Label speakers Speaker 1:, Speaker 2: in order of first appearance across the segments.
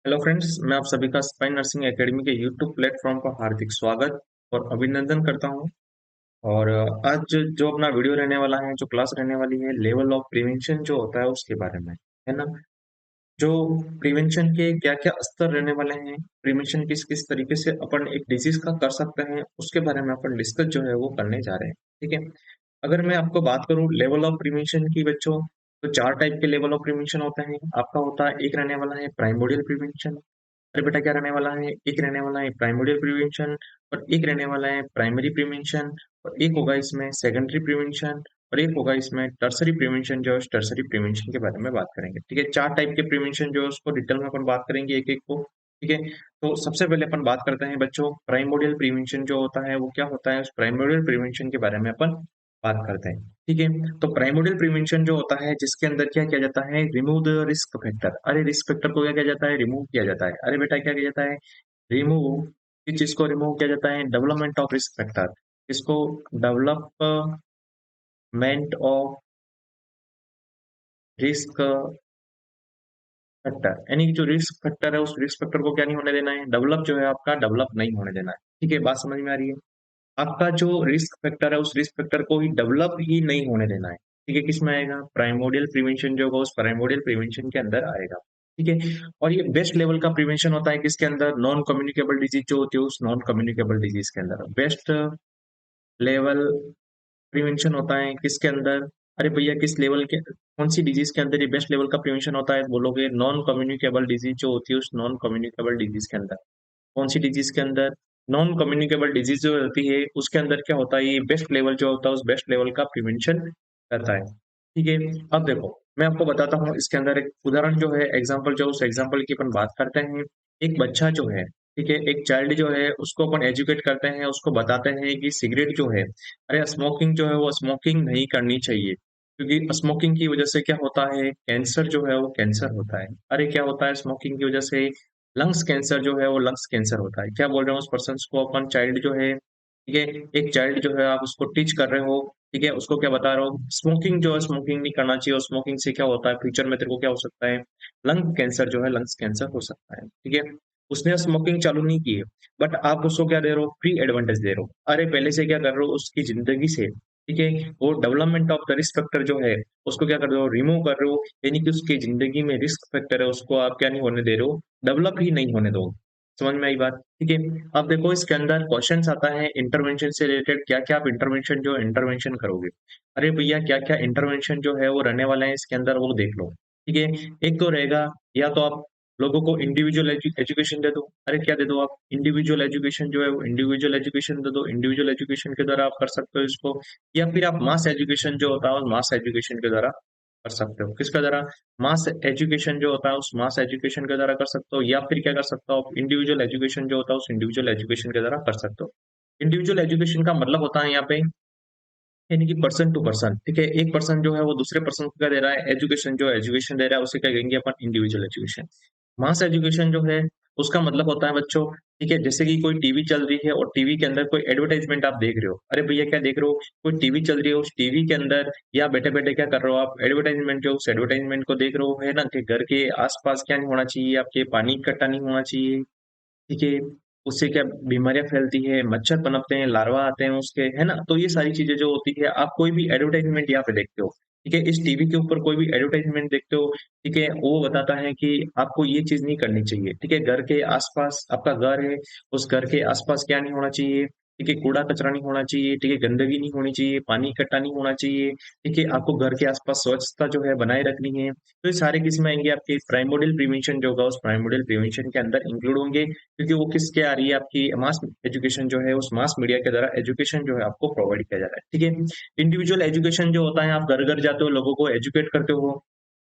Speaker 1: Hello friends, मैं आप सभी का स्पाइन नर्सिंग एकेडमी के यूट्यूब प्लेटफॉर्म पर हार्दिक स्वागत और अभिनंदन करता हूं। और आज जो अपना वीडियो रहने वाला है, जो क्लास रहने वाली है, लेवल ऑफ प्रिवेंशन जो होता है उसके बारे में, है ना। जो प्रिवेंशन के क्या क्या स्तर रहने वाले हैं, प्रिवेंशन किस किस तरीके से अपन एक डिजीज का कर सकते हैं, उसके बारे में अपन डिस्कस जो है वो करने जा रहे हैं। ठीक है। अगर मैं आपको बात करूं लेवल ऑफ प्रिवेंशन की बच्चों, तो चार टाइप के लेवल ऑफ प्रिवेंशन होते हैं। आपका होता है, एक रहने वाला है प्राइमोडियल प्रिवेंशन। अरे बेटा, क्या रहने वाला है? एक रहने वाला है प्राइमोडियल प्रिवेंशन, और एक रहने वाला है प्राइमरी प्रिवेंशन, और एक होगा इसमें सेकेंडरी प्रिवेंशन, और एक होगा इसमें टर्सरी प्रिवेंशन। जो है टर्सरी प्रिवेंशन के बारे में बात करेंगे। ठीक है, चार टाइप के प्रिवेंशन जो है उसको डिटेल में अपन बात करेंगे एक एक को। ठीक है। तो सबसे पहले अपन बात करते हैं बच्चों, प्राइमोडियल प्रिवेंशन जो होता है वो क्या होता है। उस प्राइमोडियल प्रिवेंशन के बारे में अपन बात करते हैं। ठीक है। तो प्राइमोडियल प्रिवेंशन जो होता है, जिसके अंदर क्या किया जाता है, रिमूव द रिस्क फैक्टर। अरे रिस्क फैक्टर को क्या किया जाता है? रिमूव किया जाता है। अरे बेटा, क्या किया जाता है? रिमूव। किस चीज को रिमूव किया जाता है? Development of risk factor. इसको डेवलपमेंट ऑफ रिस्क फैक्टर, यानी कि जो रिस्क फैक्टर है उस रिस्क फैक्टर को क्या नहीं होने देना है? डेवलप जो है आपका, डेवलप नहीं होने देना है। ठीक है, बात समझ में आ रही है? आपका जो रिस्क फैक्टर है उस रिस्क फैक्टर को ही डेवलप ही नहीं होने देना है। ठीक है, किसमें आएगा? प्राइमोडियल प्रिवेंशन जो होगा उस प्राइमोडियल प्रिवेंशन के अंदर आएगा। ठीक है। और ये बेस्ट लेवल का प्रिवेंशन होता है किसके अंदर? नॉन कम्युनिकेबल डिजीज जो होती है उस नॉन कम्युनिकेबल डिजीज के अंदर बेस्ट लेवल प्रिवेंशन होता है किसके अंदर? अरे भैया, किस लेवल के, कौन सी डिजीज के अंदर ये बेस्ट लेवल का प्रिवेंशन होता है? बोलोगे नॉन कम्युनिकेबल डिजीज जो होती है उस नॉन कम्युनिकेबल डिजीज के अंदर। कौन सी डिजीज के अंदर? नॉन कम्युनिकेबल डिजीज जो होती है उसके अंदर क्या होता है, ये बेस्ट लेवल जो होता है उस बेस्ट लेवल का प्रिवेंशन करता है। ठीक है। अब देखो, मैं आपको बताता हूँ इसके अंदर एक उदाहरण जो है, एग्जाम्पल जो, उस एग्जाम्पल की अपन बात करते हैं। एक बच्चा जो है, ठीक है, एक चाइल्ड जो है, उसको अपन एजुकेट करते हैं, उसको बताते हैं कि सिगरेट जो है, अरे स्मोकिंग जो है वो स्मोकिंग नहीं करनी चाहिए, क्योंकि स्मोकिंग की वजह से क्या होता है, कैंसर जो है वो कैंसर होता है। अरे क्या होता है स्मोकिंग की वजह से? लंग्स कैंसर जो है वो लंग्स कैंसर होता है। क्या बोल रहे हैं उस पर्सन को अपन, चाइल्ड जो है, ठीक है, एक चाइल्ड जो है आप उसको टीच कर रहे हो। ठीक है, उसको क्या बता रहे हो? स्मोकिंग जो है स्मोकिंग नहीं करना चाहिए, और स्मोकिंग से क्या होता है फ्यूचर में तेरे को क्या हो सकता है, लंग कैंसर जो है लंग्स कैंसर हो सकता है। ठीक है। उसने स्मोकिंग चालू नहीं की है, बट आप उसको क्या दे रहे हो? फ्री एडवांटेज दे रहे हो। अरे पहले से क्या कर रहे हो उसकी जिंदगी से, ठीक है, वो development of the risk factor जो है उसको क्या कर रहे हो? रिमूव कर रहे हो। यानी कि उसकी जिंदगी में रिस्क फैक्टर है उसको आप क्या नहीं होने दे रहे हो? डेवलप ही नहीं होने दो। समझ में आई बात? ठीक है। अब देखो इसके अंदर क्वेश्चंस आता है इंटरवेंशन से रिलेटेड, क्या क्या आप इंटरवेंशन जो इंटरवेंशन करोगे। अरे भैया, क्या क्या इंटरवेंशन जो है वो रहने वाला है इसके अंदर, वो देख लो। ठीक है। एक तो रहेगा, या तो आप लोगों को इंडिविजुअल एजुकेशन दे दो। अरे क्या दे दो आप? इंडिविजुअल एजुकेशन जो है वो इंडिविजुअल एजुकेशन दे दो। इंडिविजुअल एजुकेशन के द्वारा आप कर सकते हो इसको। या फिर आप मास एजुकेशन जो होता है मास एजुकेशन के द्वारा कर सकते हो। किसके द्वारा? मास एजुकेशन जो होता है उस मास एजुकेशन के द्वारा कर सकते हो। या फिर क्या कर सकते हो आप? इंडिविजुअल एजुकेशन जो होता है उस इंडिविजुअल एजुकेशन के द्वारा कर सकते हो। इंडिविजुअल एजुकेशन का मतलब होता है यहाँ पे, यानी कि पर्सन टू पर्सन। ठीक है, एक पर्सन जो है वो दूसरे पर्सन को क्या दे रहा है? एजुकेशन, जो एजुकेशन दे रहा है उसे क्या कहेंगे अपन? Individual education. मास एजुकेशन जो है उसका मतलब होता है बच्चों, ठीक है, जैसे कि कोई टीवी चल रही है और टीवी के अंदर कोई एडवर्टाइजमेंट आप देख रहे हो। अरे भैया, क्या देख रहे हो? कोई टीवी चल रही है, उस टीवी के अंदर या बैठे बैठे क्या कर रहे हो आप? एडवर्टाइजमेंट, जो उस एडवर्टाइजमेंट को देख रहे हो, है ना, कि घर के आसपास क्या नहीं होना चाहिए, आपके पानी इकट्ठा नहीं होना चाहिए। ठीक है। उससे क्या बीमारियां फैलती है, मच्छर पनपते हैं, लार्वा आते हैं उसके, है ना। तो ये सारी चीजें जो होती है, आप कोई भी एडवर्टाइजमेंट यहाँ पे देखते हो, ठीक है, इस टीवी के ऊपर कोई भी एडवर्टाइजमेंट देखते हो, ठीक है, वो बताता है कि आपको ये चीज नहीं करनी चाहिए। ठीक है, घर के आसपास, आपका घर है, उस घर के आसपास क्या नहीं होना चाहिए? ठीक है, कूड़ा कचरा नहीं होना चाहिए, ठीक है, गंदगी नहीं होनी चाहिए, पानी इकट्ठा नहीं होना चाहिए। ठीक है, आपको घर के आसपास स्वच्छता जो है बनाए रखनी है। तो ये सारे किस्म आएंगे आपके प्राइमोडियल प्रिवेंशन जो होगा उस प्राइमोडियल प्रिवेंशन के अंदर इंक्लूड होंगे, क्योंकि वो किसके आ रही है? आपकी मास एजुकेशन जो है उस मास मीडिया के द्वारा एजुकेशन जो है आपको प्रोवाइड किया जा रहा है। ठीक है। इंडिविजुअल एजुकेशन जो होता है, आप घर घर जाते हो, लोगों को एजुकेट करते हो।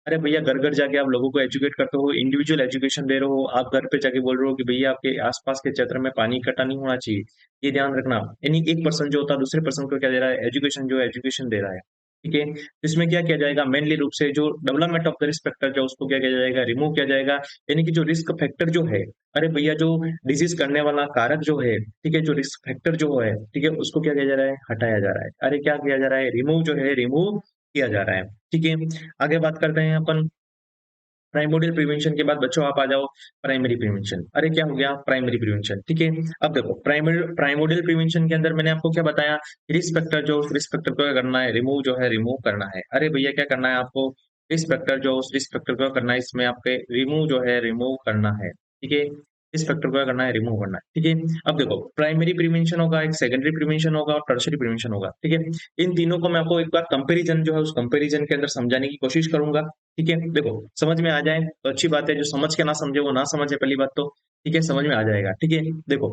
Speaker 1: अरे भैया, घर घर जाके आप लोगों को एजुकेट करते हो, इंडिविजुअल एजुकेशन दे रहे हो। आप घर पे जाके बोल रहे हो कि भैया आपके आसपास के क्षेत्र में पानी इकट्ठा नहीं होना चाहिए, ये ध्यान रखना। यानी एक पर्सन जो होता है दूसरे पर्सन को क्या दे रहा है? एजुकेशन, जो एजुकेशन दे रहा है। ठीक है। इसमें क्या किया जाएगा? मेनली रूप से जो development of the risk factor जो उसको क्या किया जाएगा? रिमूव किया जाएगा। यानी कि जो रिस्क फैक्टर जो है, अरे भैया, जो डिजीज करने वाला कारक जो है, ठीक है, जो रिस्क फैक्टर जो है, ठीक है, उसको क्या किया जा रहा है? हटाया जा रहा है। अरे क्या किया जा रहा है? रिमूव जो है, रिमूव किया जा रहा है। ठीक है। आगे बात करते हैं अपन प्राइमोडियल प्रिवेंशन के बाद बच्चों आप आ जाओ प्राइमरी प्रिवेंशन। अरे क्या हो गया प्राइमरी प्रिवेंशन, ठीक है। अब देखो प्राइमोडियल प्रिवेंशन के अंदर मैंने आपको क्या बताया, रिस्क फैक्टर जो उस रिस्क फैक्टर को क्या करना है, रिमूव जो है रिमूव करना है। अरे भैया क्या करना है आपको, रिस्क फैक्टर जो उस रिस्क फैक्टर को करना है, इसमें आपके रिमूव जो है रिमूव करना है, ठीक है। इस फैक्टर को क्या करना है, रिमूव करना है, ठीक है। अब देखो प्राइमरी प्रिवेंशन होगा, एक सेकेंडरी प्रिवेंशन होगा और टर्शियरी प्रिवेंशन होगा, ठीक है। इन तीनों को मैं आपको एक बार कंपैरिजन जो है उस कंपैरिजन के अंदर समझाने की कोशिश करूंगा, ठीक है। देखो समझ में आ जाए तो अच्छी बात है, जो समझ के ना समझे वो ना समझे, पहली बात तो, ठीक है, समझ में आ जाएगा, ठीक है। देखो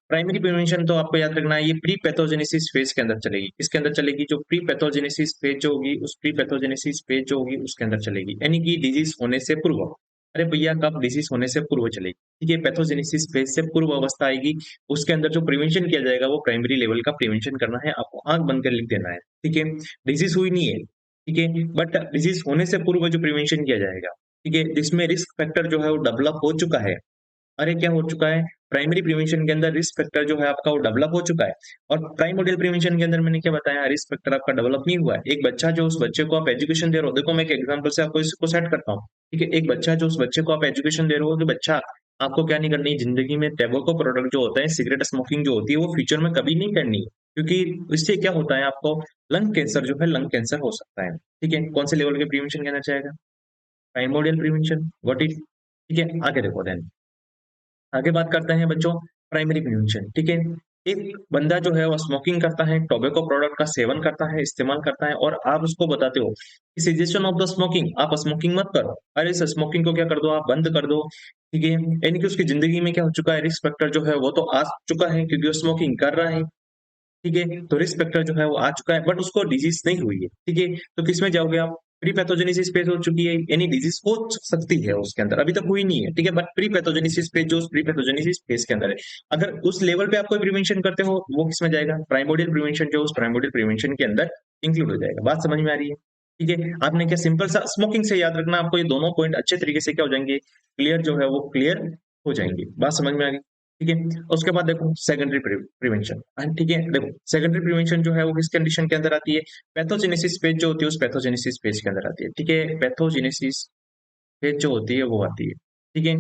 Speaker 1: प्राइमरी प्रिवेंशन तो आपको याद रखना है, ये प्री पैथोजेनेसिस फेज के अंदर चलेगी। किसके अंदर चलेगी, जो प्री पैथोजेनेसिस फेज जो होगी, उस प्री पैथोजेनेसिस फेज जो होगी उसके अंदर चलेगी, यानी कि डिजीज होने से पूर्व। अरे भैया कब, डिजीज होने से पूर्व चलेगी, ठीक है। पैथोजेनेसिस फेज से पूर्व अवस्था आएगी, उसके अंदर जो प्रिवेंशन किया जाएगा वो प्राइमरी लेवल का प्रिवेंशन करना है, आपको आंख बंद कर लिख देना है, ठीक है। डिजीज हुई नहीं है, ठीक है, बट डिजीज होने से पूर्व जो प्रिवेंशन किया जाएगा, ठीक है, जिसमें रिस्क फैक्टर जो है वो डेवलप हो चुका है। अरे क्या हो चुका है, प्राइमरी प्रिवेंशन के अंदर रिस्क फैक्टर जो है आपका वो डेवलप हो चुका है। और प्राइमोडियल प्रिवेंशन के अंदर मैंने क्या बताया, रिस्क फैक्टर आपका डेवलप नहीं हुआ है। एक बच्चा जो, उस बच्चे को आप एजुकेशन दे रहे हो, देखो मैं एक एग्जांपल से आपको इसको सेट करता हूँ, ठीक है। एक बच्चा जो, उस बच्चे को आप एजुकेशन दे रहे हो, तो बच्चा आपको क्या नहीं करनी है जिंदगी में, टैबेको प्रोडक्ट जो होता है, सिगरेट स्मोकिंग जो होती है वो फ्यूचर में कभी नहीं करनी है, क्योंकि इससे क्या होता है, आपको लंग कैंसर जो है, लंग कैंसर हो सकता है, ठीक है। कौन से लेवल के प्रिवेंशन कहना चाहेगा, प्राइमोडियल प्रिवेंशन, व्हाट इज, ठीक है। आगे देखो देन, आगे बात करते हैं बच्चों प्राइमरी प्रिवेंशन, ठीक है। एक बंदा जो है वो स्मोकिंग करता है, टोबैको प्रोडक्ट का सेवन करता है, इस्तेमाल करता है, और आप उसको बताते हो कि सिजेशन ऑफ द स्मोकिंग, आप स्मोकिंग मत करो। अरे इस स्मोकिंग को क्या कर दो, आप बंद कर दो, ठीक है। यानी कि उसकी जिंदगी में क्या हो चुका है, रिस्क फैक्टर जो है वो तो आ चुका है, क्योंकि वो स्मोकिंग कर रहा है, ठीक है। तो रिस्क फैक्टर जो है वो आ चुका है, बट उसको डिजीज नहीं हुई है, ठीक है। तो किसमें जाओगे आप, प्री पैथोजेनेसिस फेज हो चुकी है, यानी डिजीज हो सकती है उसके अंदर, अभी तक हुई नहीं है, ठीक है, बट प्री पैथोजेनेसिस फेज, जो प्री पैथोजेनेसिस फेज के अंदर है, अगर उस लेवल पे आप कोई प्रिवेंशन करते हो, वो किसमें जाएगा, प्राइमोडियल प्रिवेंशन, जो उस प्राइमोडियल प्रिवेंशन के अंदर इंक्लूड हो जाएगा। बात समझ में आ रही है, ठीक है। आपने क्या सिंपल सा स्मोकिंग से याद रखना, आपको ये दोनों पॉइंट अच्छे तरीके से क्या हो जाएंगे, क्लियर जो है वो क्लियर हो जाएंगे। बात समझ में आ गई, ठीक है। उसके बाद देखो सेकेंडरी प्रिवेंशन, ठीक है। देखो सेकेंडरी प्रिवेंशन जो है वो किस कंडीशन के अंदर आती है, पैथोजेनेसिस फेज जो होती है, उस पैथोजेनेसिस फेज के अंदर आती है, ठीक है। पैथोजेनेसिस फेज जो होती है वो आती है, ठीक है।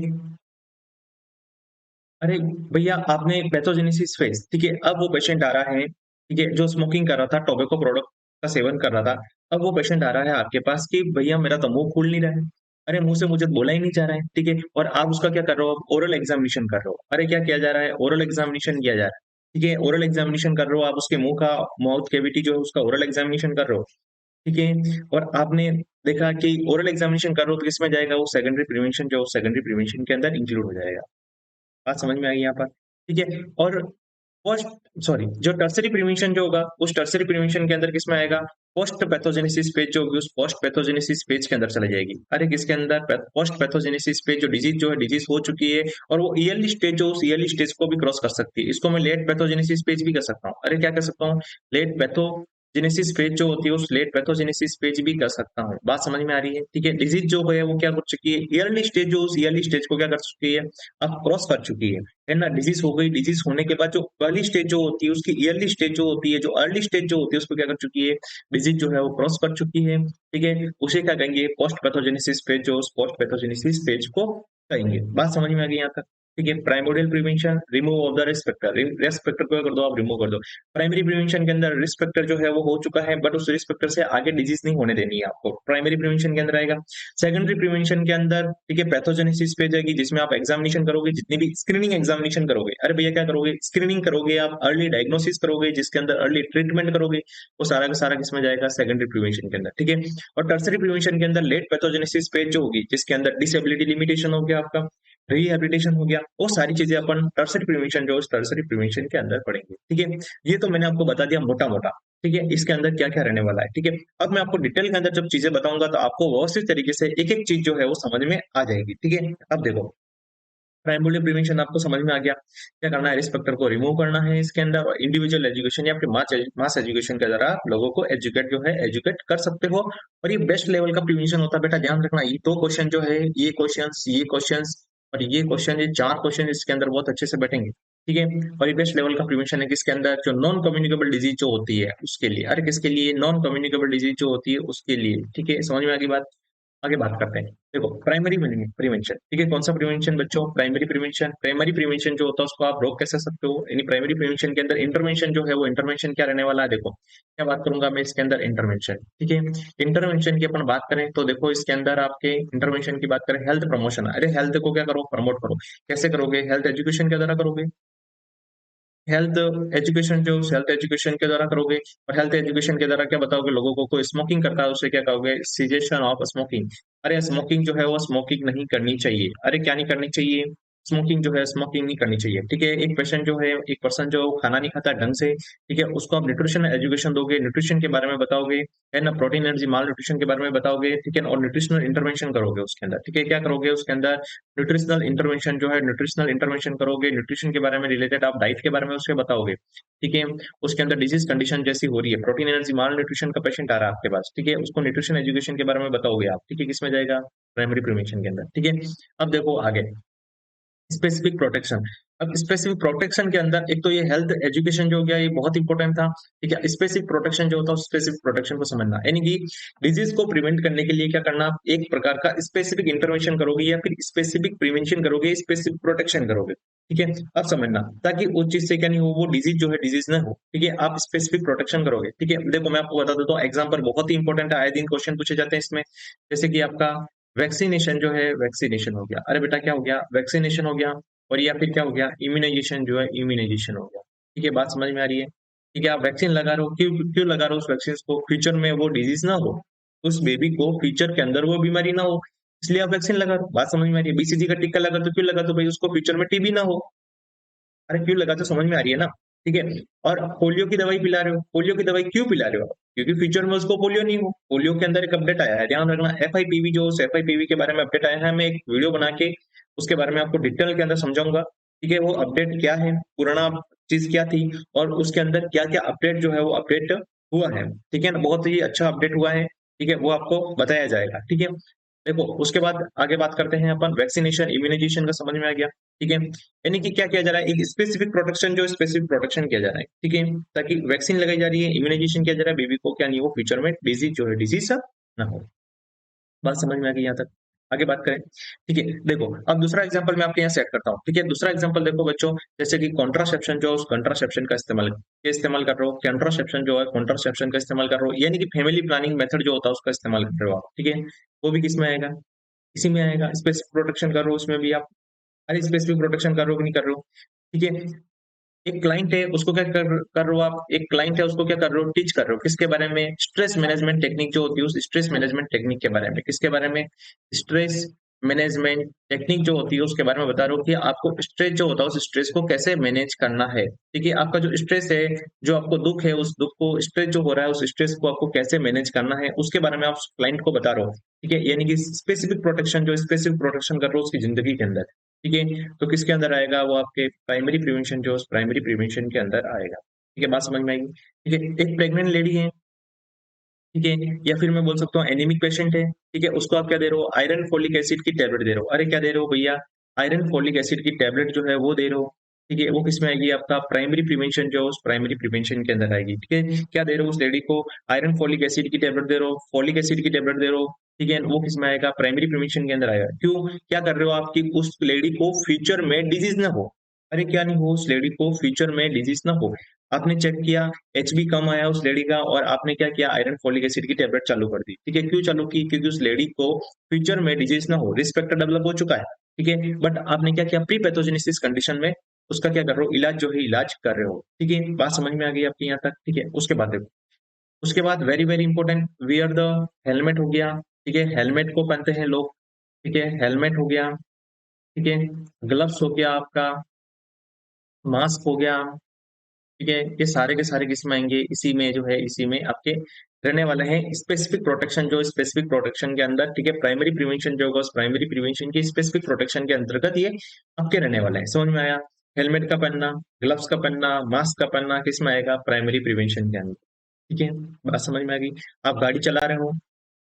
Speaker 1: अरे भैया आपने पैथोजेनेसिस फेज, ठीक है, अब वो पेशेंट आ रहा है, ठीक है, जो स्मोकिंग कर रहा था, टोबैको प्रोडक्ट का सेवन कर रहा था, अब वो पेशेंट आ रहा है आपके पास कि भैया मेरा तो मुंह खुल नहीं रहा है, अरे मुंह से मुझे बोला ही नहीं जा रहा है, ठीक है। और आप उसका क्या कर रहे हो, आप ओरल एग्जामिनेशन कर रहे हो। अरे क्या किया जा रहा है, ओरल एग्जामिनेशन किया जा रहा है, ठीक है। ओरल एग्जामिनेशन कर रहे हो आप, उसके मुंह का, माउथ कैविटी जो है उसका ओरल एग्जामिनेशन कर रहे हो, ठीक है। और आपने देखा कि ओरल एग्जामिनेशन कर रहे हो, तो किसमें जाएगा, वो सेकेंडरी प्रिवेंशन, जो सेकेंडरी प्रिवेंशन के अंदर इंक्लूड हो जाएगा। बात समझ में आई यहाँ पर, ठीक है। और पोस्ट, सॉरी, जो टर्सरी प्रिवेंशन जो होगा, उस टर्सरी प्रिवेंशन के अंदर किसमें आएगा, पोस्ट पैथोजेनेसिस फेज जो होगी, उस पोस्ट पैथोजेनेसिस फेज के अंदर चली जाएगी। अरे किसके अंदर, पोस्ट पैथोजेनेसिस फेज, जो डिजीज जो है, डिजीज हो चुकी है, और वो ईयरली स्टेज, जो उस ईयरली स्टेज को भी क्रॉस कर सकती है, इसको मैं लेट पैथोजेनेसिस फेज भी कर सकता हूँ। अरे क्या कर सकता हूँ, लेट पैथोजेनेसिस फेज जो होती है, उस लेट पैथोजेनेसिस फेज भी कर सकता हूँ। बात समझ में आ रही है, ठीक है। डिजीज जो है वो क्या कर चुकी है, ईयरली स्टेज, जो उस ईयरली स्टेज को क्या कर चुकी है, अब क्रॉस कर चुकी है ना। डिजीज हो गई, डिजीज होने के बाद जो अर्ली स्टेज जो होती है, उसकी ईयरली स्टेज जो होती है, जो अर्ली स्टेज जो होती है, उसको क्या कर चुकी है, डिजीज जो है वो क्रॉस कर चुकी है, ठीक है। उसे क्या कहेंगे, पोस्ट पैथोजेनेसिस फेज, जो उस पोस्ट पैथोजेनेसिस फेज को कहेंगे। बात समझ में आ गई यहाँ तक, ठीक है। Primordial prevention, remove of the risk factor, risk factor को क्या कर दो, आप रिमूव कर दो। प्राइमरी प्रिवेंशन के अंदर रिस्क फैक्टर जो है वो हो चुका है, बट उस रिस्क फैक्टर से आगे डिजीज नहीं होने देनी है आपको, प्राइमरी प्रिवेंशन के अंदर आएगा। सेकेंडरी प्रिवेंशन के अंदर, ठीक है, पैथोजेनेसिस पे जाएगी, जिसमें आप एग्जामिनेशन करोगे, जितनी भी स्क्रीनिंग एग्जामिनेशन करोगे। अरे भैया क्या करोगे, स्क्रीनिंग करोगे, आप अर्ली डायग्नोसिस करोगे, जिसके अंदर अर्ली ट्रीटमेंट करोगे, वो सारा का सारा किसमें जाएगा, सेकेंडरी प्रिवेंशन के अंदर, ठीक है। और टर्सरी प्रिवेंशन के अंदर लेट पैथोजेनेसिस फेज जो होगी, जिसके अंदर डिसेबिलिटी लिमिटेशन हो गया आपका, रिहेबिलिटेशन हो गया, वो सारी चीजें अपन टर्सरी प्रिवेंशन, जो टर्सरी प्रिवेंशन के अंदर पढ़ेंगे, ठीक है। ये तो मैंने आपको बता दिया मोटा मोटा, ठीक है, इसके अंदर क्या क्या रहने वाला है, ठीक है। अब मैं आपको डिटेल के अंदर जब चीजें बताऊंगा, तो आपको व्यवस्थित तरीके से एक एक चीज जो है वो समझ में आ जाएगी, ठीक है। अब देखो प्राइमरी प्रिवेंशन आपको समझ में आ गया, क्या करना है, रिस्क फैक्टर को रिमूव करना है इसके अंदर, और इंडिविजुअल एजुकेशन या फिर मास एजुकेशन के द्वारा आप लोगों को एजुकेट जो है एजुकेट कर सकते हो। और ये बेस्ट लेवल का प्रिवेंशन होता है बेटा, ध्यान रखना, ये दो क्वेश्चन जो है, ये क्वेश्चन और ये क्वेश्चन, ये चार क्वेश्चन इसके अंदर बहुत अच्छे से बैठेंगे, ठीक है। और ये बेस्ट लेवल का प्रिवेंशन है किसके अंदर, जो नॉन कम्युनिकेबल डिजीज जो होती है उसके लिए। अरे किसके लिए, नॉन कम्युनिकेबल डिजीज जो होती है उसके लिए, ठीक है। समझ में आ गई बात, आगे बात करते हैं। देखो प्राइमरी प्रिवेंशन, ठीक है, कौन सा प्रिवेंशन बच्चों? Primary prevention. प्राइमरी प्रिवेंशन जो होता है उसको आप रोक कैसे सकते हो? यानी प्राइमरी प्रिवेंशन के अंदर इंटरवेंशन जो है वो इंटरवेंशन क्या रहने वाला है? देखो क्या बात करूंगा मैं इसके अंदर, इंटरवेंशन, ठीक है। इंटरवेंशन की अपन बात करें तो देखो इसके अंदर आपके इंटरवेंशन की बात करें, हेल्थ प्रमोशन। अरे हेल्थ को क्या करो? प्रमोट करो। कैसे करोगे? हेल्थ एजुकेशन के द्वारा करोगे। हेल्थ एजुकेशन जो हेल्थ एजुकेशन के द्वारा करोगे, और हेल्थ एजुकेशन के द्वारा क्या बताओगे लोगों को? कोई स्मोकिंग करता है उसे क्या कहोगे? Cessation of smoking. अरे स्मोकिंग जो है वो स्मोकिंग नहीं करनी चाहिए। अरे क्या नहीं करनी चाहिए? स्मोकिंग जो है स्मोकिंग नहीं करनी चाहिए, ठीक है। एक पेशेंट जो है, एक पर्सन जो खाना नहीं खाता ढंग से, ठीक है, उसको आप न्यूट्रिशन एजुकेशन दोगे, न्यूट्रिशन के बारे में बताओगे, है ना, प्रोटीन एनर्जी माल न्यूट्रिशन के बारे में बताओगे, ठीक है, और न्यूट्रिशनल इंटरवेंशन करोगे उसके अंदर, ठीक है। क्या करोगे उसके अंदर? न्यूट्रिशनल इंटरवेंशन जो है, न्यूट्रिशनल इंटरवेंशन करोगे, न्यूट्रिशन के बारे में रिलेटेड आप डाइट के बारे में उसके बताओगे, ठीक है। उसके अंदर डिजीज कंडीशन जैसी हो रही है, प्रोटीन एनर्जी माल न्यूट्रिशन का पेशेंट आ रहा है आपके पास, ठीक है, उसको न्यूट्रिशन एजुकेशन के बारे में बताओगे आप, ठीक है, किसमें जाएगा? प्राइमरी प्रिवेंशन के अंदर, ठीक है। अब देखो आगे, स्पेसिफिक प्रोटेक्शन। अब स्पेसिफिक प्रोटेक्शन के अंदर एक तो ये हेल्थ एजुकेशन जो हो गया, ये बहुत इंपॉर्टेंट था, ठीक है। स्पेसिफिक प्रोटेक्शन जो होता है, स्पेसिफिक प्रोटेक्शन को समझना, यानी कि डिजीज को प्रिवेंट करने के लिए क्या करना? आप एक प्रकार का स्पेसिफिक इंटरवेंशन करोगे या फिर स्पेसिफिक प्रिवेंशन करोगे, स्पेसिफिक प्रोटेक्शन करोगे, ठीक है। अब समझना, ताकि उस चीज से क्या नहीं हो, वो डिजीज जो है डिजीज ना हो, ठीक है। आप स्पेसिफिक प्रोटेक्शन करोगे, ठीक है। देखो मैं आपको बता देता हूँ, एग्जाम्पल बहुत ही इंपॉर्टेंट है, आए दिन क्वेश्चन पूछे जाते हैं इसमें। जैसे कि आपका वैक्सीनेशन जो है, वैक्सीनेशन हो गया, अरे बेटा क्या हो गया? वैक्सीनेशन हो गया। और या फिर क्या हो गया? इम्यूनाइजेशन जो है, इम्यूनाइजेशन हो गया, ठीक है। बात समझ में आ रही है? ठीक है, आप वैक्सीन लगा रहे हो, क्यों क्यों लगा रहे हो उस वैक्सीन को? फ्यूचर में वो डिजीज ना हो, उस बेबी को फ्यूचर के अंदर वो बीमारी ना हो, इसलिए आप वैक्सीन लगा रहे हो। बात समझ में आ रही है? बीसीजी का टीका लगा तो क्यों लगा? तो भाई उसको फ्यूचर में टीबी ना हो। अरे क्यों लगा? तो समझ में आ रही है ना? ठीक है। और पोलियो की दवाई पिला रहे हो, पोलियो की दवाई क्यों पिला रहे हो? क्योंकि फ्यूचर में उसको पोलियो नहीं हो। पोलियो के अंदर एक अपडेट आया है, ध्यान रखना, एफआईपीवी, जो उस एफआईपीवी के बारे में अपडेट आया है, मैं एक वीडियो बना के उसके बारे में आपको डिटेल के अंदर समझाऊंगा, ठीक है। वो अपडेट क्या है, पुराना चीज क्या थी, और उसके अंदर क्या क्या अपडेट जो है वो अपडेट हुआ है, ठीक है ना, बहुत ही अच्छा अपडेट हुआ है, ठीक है, वो आपको बताया जाएगा, ठीक है। देखो उसके बाद आगे बात करते हैं अपन, वैक्सीनेशन इम्यूनाइजेशन का समझ में आ गया, ठीक है। यानी कि क्या किया जा रहा है? एक स्पेसिफिक प्रोटेक्शन, जो स्पेसिफिक प्रोटेक्शन किया जा रहा है, ठीक है, ताकि वैक्सीन लगाई जा रही है, इम्यूनाइजेशन किया जा रहा है, बेबी को क्या नहीं हो, फ्यूचर में डिजीज जो है डिजीज ना हो। बात समझ में आ गई यहाँ तक? आगे बात करें, ठीक है। देखो अब दूसरा एग्जांपल मैं आपके यहाँ सेट करता हूँ, ठीक है। दूसरा एग्जांपल देखो बच्चों, जैसे कि कॉन्ट्रासेप्शन, जो उस कॉन्ट्रासेप्शन का इस्तेमाल इस्तेमाल कर रहे हो, कॉन्ट्रासेप्शन जो है कॉन्ट्रासेप्शन का इस्तेमाल कर रहे हो, यानी कि फैमिली प्लानिंग मेथड जो होता है उसका इस्तेमाल कर रहे हो आप, ठीक है। वो भी किसमें आएगा? इसी में आएगा। स्पेसिफिक प्रोटेक्शन कर रहे हो उसमें भी आप। अरे स्पेसिफिक प्रोटेक्शन कर रहे हो कि नहीं कर रहे हो? ठीक है। एक क्लाइंट है, उसको क्या कर रहे हो आप? एक क्लाइंट है, उसको क्या कर रहे हो? टीच कर रहे हो, किसके बारे में? स्ट्रेस मैनेजमेंट टेक्निक जो होती है, उस स्ट्रेस मैनेजमेंट टेक्निक के बारे में। किसके बारे में? स्ट्रेस मैनेजमेंट टेक्निक जो होती है उसके बारे में बता रहे हो, कि आपको स्ट्रेस जो होता है उस स्ट्रेस को कैसे मैनेज करना है, ठीक है। आपका जो स्ट्रेस है, जो आपको दुख है, उस दुख को, स्ट्रेस जो हो रहा है उस स्ट्रेस को आपको कैसे मैनेज करना है, उसके बारे में आप क्लाइंट को बता रहे हो, ठीक है। यानी कि स्पेसिफिक प्रोटेक्शन, जो स्पेसिफिक प्रोटेक्शन कर रहे हो उसकी जिंदगी के अंदर, ठीक है। तो किसके अंदर आएगा? वो आपके प्राइमरी प्रिवेंशन, जो प्राइमरी प्रिवेंशन के अंदर आएगा, ठीक है। बात समझ में आएगी? ठीक है। एक प्रेग्नेंट लेडी है, ठीक है, या फिर मैं बोल सकता हूँ एनीमिक पेशेंट है, ठीक है, उसको आप क्या दे रहे हो? आयरन फोलिक एसिड की टेबलेट दे रहे हो। अरे क्या दे रहे हो भैया? आयरन फोलिक एसिड की टेबलेट जो है वो दे रहे हो, ठीक है। वो किसमें आएगी? आपका प्राइमरी प्रिवेंशन, जो उस प्राइमरी प्रिवेंशन के अंदर आएगी, ठीक है। क्या दे रहे हो उस लेडी को? आयरन फोलिक एसिड की टेबलेट दे रहे हो, फोलिक एसिड की टेबलेट दे रहे हो, ठीक है। वो किसमें आएगा? प्राइमरी प्रिवेंशन के अंदर आएगा। क्यों? क्या कर रहे हो आप? कि उस लेडी को फ्यूचर में डिजीज ना हो। अरे क्या नहीं हो? उस लेडी को फ्यूचर में डिजीज ना हो। आपने चेक किया, एचबी कम आया उस लेडी का, और आपने क्या किया? आयरन फोलिक एसिड की टेबलेट चालू कर दी, ठीक है। क्यों चालू की? क्योंकि उस लेडी को फ्यूचर में डिजीज ना हो, रिस्क फैक्टर डेवलप हो चुका है, ठीक है। बट आपने क्या किया? प्री पैथोजेनेसिस कंडीशन में उसका क्या कर रहे हो? इलाज जो है इलाज कर रहे हो, ठीक है। बात समझ में आ गई आपकी यहाँ तक? ठीक है। उसके बाद देखो, उसके बाद very very important, wear the helmet हो गया, ठीक है, हेलमेट को पहनते हैं लोग, ठीक है, हेलमेट हो गया, ठीक है, ग्लव्स हो गया आपका, मास्क हो गया, ठीक है। ये सारे के सारे किसमें आएंगे? इसी में जो है, इसी में आपके रहने वाले हैं स्पेसिफिक प्रोटेक्शन, जो स्पेसिफिक प्रोटेक्शन के अंदर, ठीक है, प्राइमरी प्रिवेंशन जो होगा उस प्राइमरी प्रिवेंशन की स्पेसिफिक प्रोटेक्शन के अंतर्गत ये आपके रहने वाले हैं। समझ में आया? हेलमेट का पहनना, ग्लव्स का पहनना, मास्क का पहनना किस में आएगा? प्राइमरी प्रिवेंशन के अंदर, ठीक है। बात समझ में आ गई? आप गाड़ी चला रहे हो,